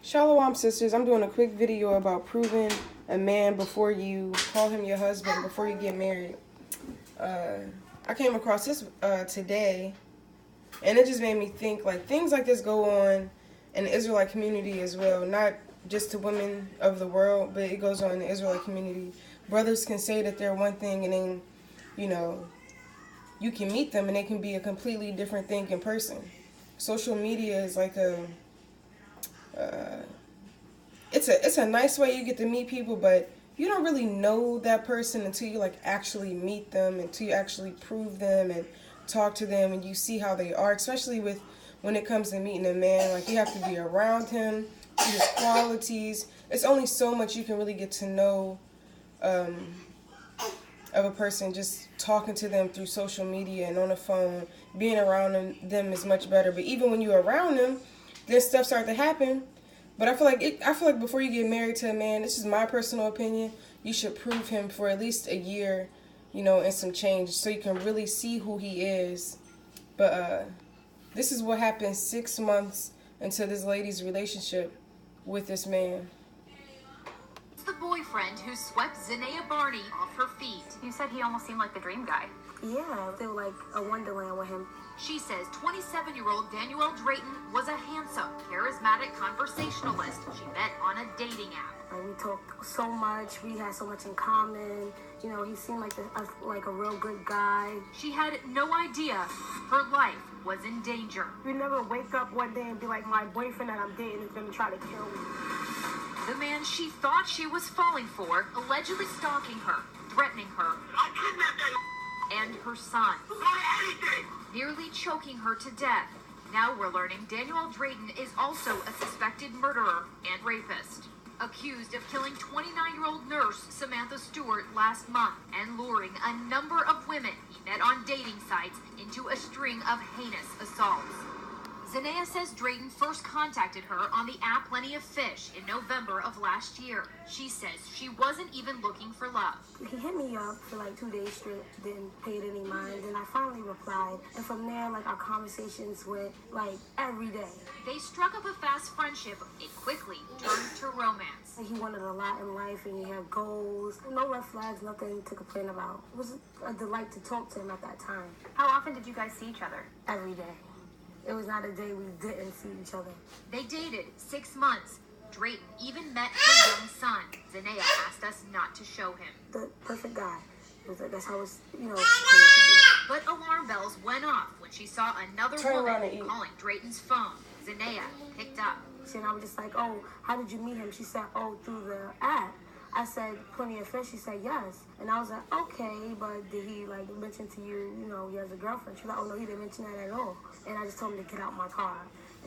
Shalom, sisters. I'm doing a quick video about proving a man before you call him your husband, before you get married. I came across this today, and it just made me think, like, things like this go on in the Israelite community as well. Not just to women of the world, but it goes on in the Israelite community. Brothers can say that they're one thing, and then, you know, you can meet them, and they can be a completely different thing in person. Social media is like it's a nice way you get to meet people, but you don't really know that person until you like actually meet them, until you actually prove them and talk to them and you see how they are, especially with when it comes to meeting a man. Like, you have to be around him, see his qualities. It's only so much you can really get to know of a person just talking to them through social media and on the phone. Being around them is much better, but even when you're around them, then stuff starts to happen. But I feel like before you get married to a man, this is my personal opinion, you should prove him for at least a year, you know, and some change, so you can really see who he is. But this is what happened 6 months into this lady's relationship with this man. It's the boyfriend who swept Zanea Barney off her feet. You said he almost seemed like the dream guy. Yeah, I feel like a wonderland with him. She says 27-year-old Daniel Drayton was a handsome, charismatic conversationalist she met on a dating app. Like, we talked so much, we had so much in common. You know, he seemed like a real good guy. She had no idea her life was in danger. You never wake up one day and be like, my boyfriend that I'm dating is gonna try to kill me. The man she thought she was falling for, allegedly stalking her, threatening her, and her son, nearly choking her to death. Now we're learning Daniel Drayton is also a suspected murderer and rapist, accused of killing 29-year-old nurse Samantha Stewart last month and luring a number of women he met on dating sites into a string of heinous assaults. Zanea says Drayton first contacted her on the app Plenty of Fish in November of last year. She says she wasn't even looking for love. He hit me up for like 2 days straight, didn't pay it any mind, and I finally replied. And from there, like, our conversations went like every day. They struck up a fast friendship. It quickly turned to romance. He wanted a lot in life and he had goals. No red flags, nothing to complain about. It was a delight to talk to him at that time. How often did you guys see each other? Every day. It was not a day we didn't see each other. They dated 6 months. Drayton even met her young son. Zanea asked us not to show him. The perfect guy. That's how it's, you know. But alarm bells went off when she saw another woman calling Drayton's phone. Zanea picked up. And I was just like, oh, how did you meet him? She said, oh, through the app. I said, Plenty of Fish. She said, yes. And I was like, okay, but did he, like, mention to you, you know, he has a girlfriend? She was like, oh, no, he didn't mention that at all. And I just told him to get out my car.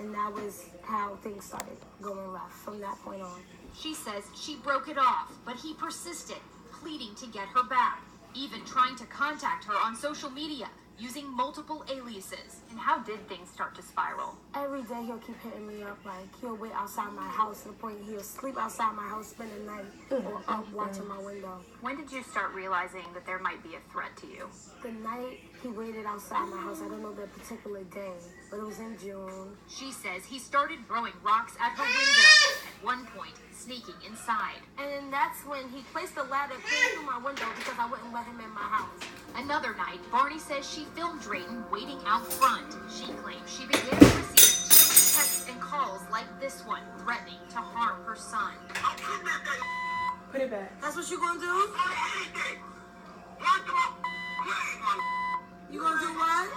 And that was how things started going left from that point on. She says she broke it off, but he persisted, pleading to get her back, even trying to contact her on social media, using multiple aliases. And how did things start to spiral? Every day he'll keep hitting me up. Like, he'll wait outside my house to the point he'll sleep outside my house, spend the night, or up watching my window. When did you start realizing that there might be a threat to you? The night he waited outside my house, I don't know the particular day, but it was in June. She says he started throwing rocks at her window, at one point sneaking inside. And that's when he placed a ladder clean through my window because I wouldn't let him in my house. Another night, Barney says she filmed Drayton waiting out front. She claims she began to receive chilling texts and calls like this one, threatening to harm her son. Put it back. That's what you gonna do? You gonna do what?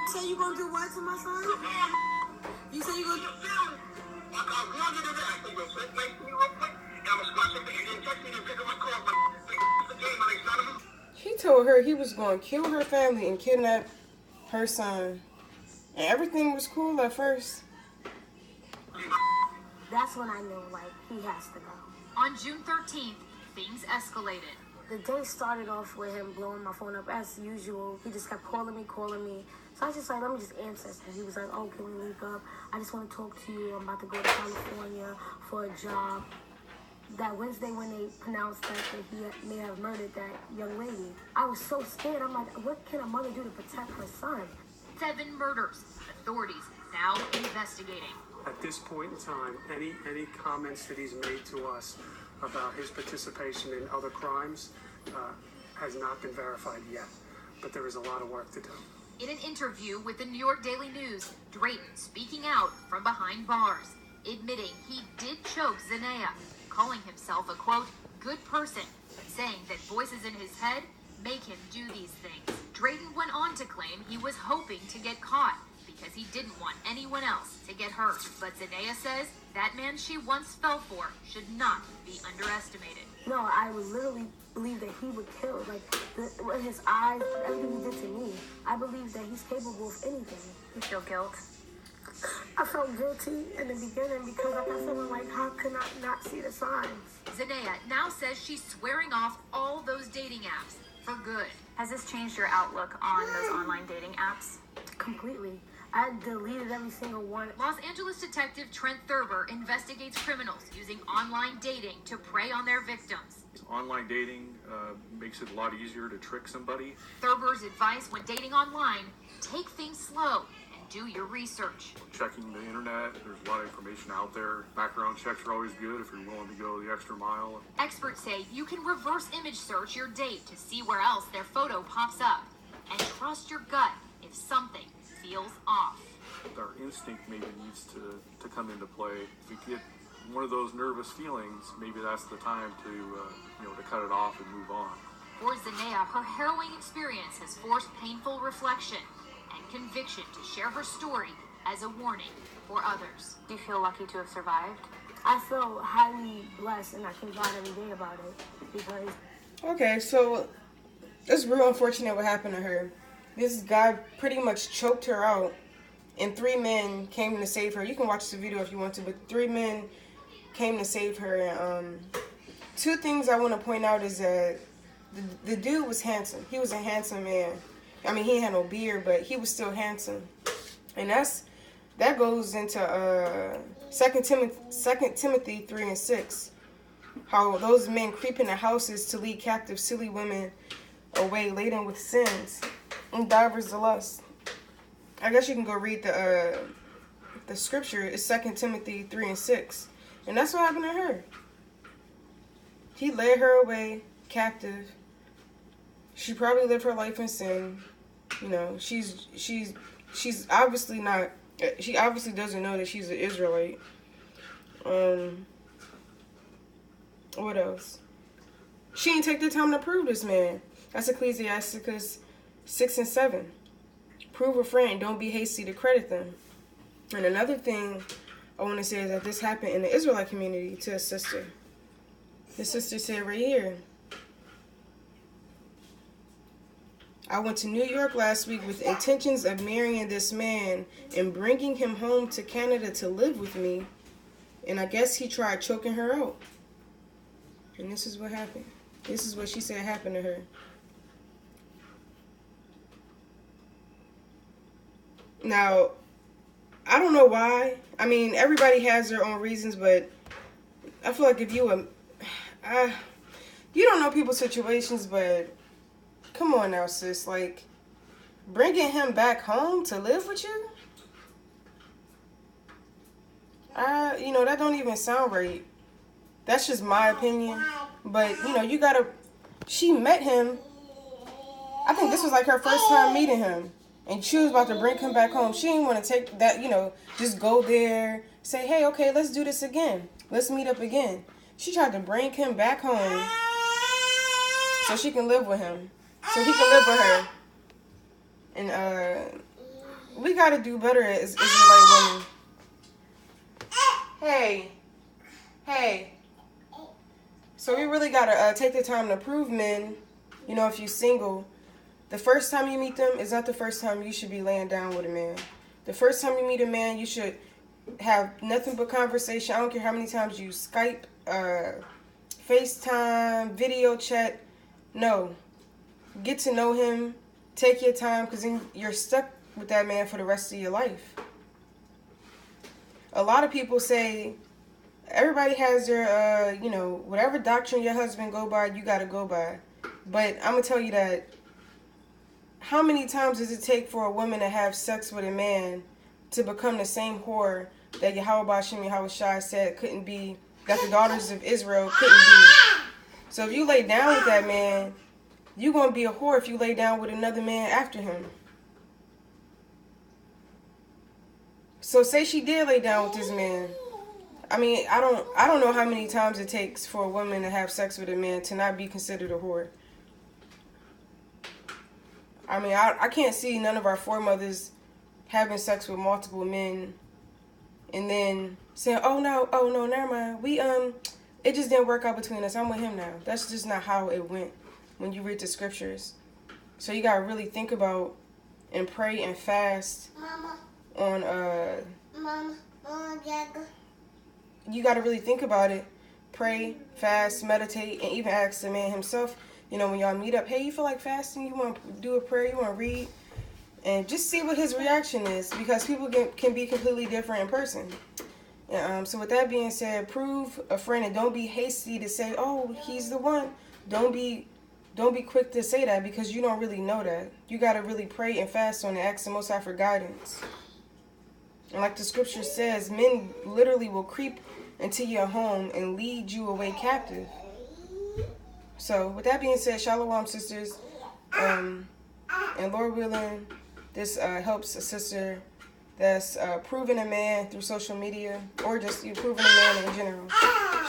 You say you gonna do what to my son? You say you gonna do... He told her he was going to kill her family and kidnap her son. And everything was cool at first. That's when I knew, like, he has to go. On June 13th, things escalated. The day started off with him blowing my phone up as usual. He just kept calling me. So I was just like, let me just answer. And he was like, oh, can we link up? I just want to talk to you. I'm about to go to California for a job. That Wednesday when they pronounced that he may have murdered that young lady, I was so scared. I'm like, what can a mother do to protect her son? 7 murders. Authorities now investigating. At this point in time, any comments that he's made to us about his participation in other crimes has not been verified yet. But there is a lot of work to do. In an interview with the New York Daily News, Drayton speaking out from behind bars, admitting he did choke Zanea, calling himself a, quote, good person, saying that voices in his head make him do these things. Drayton went on to claim he was hoping to get caught because he didn't want anyone else to get hurt. But Zanea says that man she once fell for should not be underestimated. No, I would literally believe that he would kill. Like, with his eyes, everything he did to me, I believe that he's capable of anything. You feel guilt? I felt guilty in the beginning because I kept feeling like, how could I not see the signs? Zanea now says she's swearing off all those dating apps for good. Has this changed your outlook on those online dating apps? Completely. I deleted every single one. Los Angeles detective Trent Thurber investigates criminals using online dating to prey on their victims. Online dating makes it a lot easier to trick somebody. Thurber's advice when dating online, take things slow and do your research. Checking the internet, there's a lot of information out there. Background checks are always good if you're willing to go the extra mile. Experts say you can reverse image search your date to see where else their photo pops up. And trust your gut if something feels off. Our instinct maybe needs to come into play. If we get one of those nervous feelings, maybe that's the time to cut it off and move on. For Zanea, her harrowing experience has forced painful reflection and conviction to share her story as a warning for others. Do you feel lucky to have survived? I feel highly blessed, and I thank God every day about it because. Okay, so it's real unfortunate what happened to her. This guy pretty much choked her out, and 3 men came to save her. You can watch the video if you want to, but 3 men came to save her. 2 things I want to point out is that the dude was handsome. He was a handsome man. I mean, he had no beard, but he was still handsome. And that goes into 2 Timothy 3:6. How those men creep into houses to lead captive silly women away laden with sins and divers of lust. I guess you can go read the scripture. It's 2 Timothy 3:6. And that's what happened to her. He led her away captive. She probably lived her life in sin. You know, she's obviously not. She obviously doesn't know that she's an Israelite. What else? She didn't take the time to prove this man. That's Ecclesiasticus 6:7. Prove a friend. Don't be hasty to credit them. And another thing I want to say is that this happened in the Israelite community to a sister. The sister said right here, I went to New York last week with intentions of marrying this man and bringing him home to Canada to live with me. And I guess he tried choking her out. And this is what happened. This is what she said happened to her. Now, I don't know why. I mean, everybody has their own reasons, but I feel like if you don't know people's situations, but come on now, sis. Like, bringing him back home to live with you? That don't even sound right. That's just my opinion. But, she met him. I think this was like her first time meeting him. And she was about to bring him back home. She didn't want to take that, just go there, say, hey, okay, let's do this again. Let's meet up again. She tried to bring him back home so she can live with him. So he can live with her. And we got to do better as Israelite women. Hey. So we really got to take the time to prove men, if you're single, the first time you meet them is not the first time you should be laying down with a man. The first time you meet a man, you should have nothing but conversation. I don't care how many times you Skype, FaceTime, video chat. No. Get to know him. Take your time, because then you're stuck with that man for the rest of your life. A lot of people say everybody has their, whatever doctrine your husband go by, you got to go by. But I'm going to tell you that how many times does it take for a woman to have sex with a man to become the same whore that Yahweh Shem Yahushua said couldn't be, that the daughters of Israel couldn't be? So if you lay down with that man, you're going to be a whore if you lay down with another man after him. So say she did lay down with this man. I mean, I don't know how many times it takes for a woman to have sex with a man to not be considered a whore. I mean, I can't see none of our foremothers having sex with multiple men and then saying, oh no, never mind. It just didn't work out between us. I'm with him now. That's just not how it went when you read the scriptures. So you gotta really think about and pray and fast on you gotta really think about it. Pray, fast, meditate, and even ask the man himself, when y'all meet up, hey, you feel like fasting? You want to do a prayer? You want to read? And just see what his reaction is, because people can be completely different in person. So with that being said, prove a friend and don't be hasty to say, oh, he's the one. Don't be quick to say that, because you don't really know that. You got to really pray and fast on it, ask the Most High for guidance. And like the scripture says, men literally will creep into your home and lead you away captive. So with that being said, Shalom, sisters. And Lord willing, this helps a sister that's proving a man through social media, or just you proving a man in general.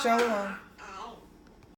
Shalom.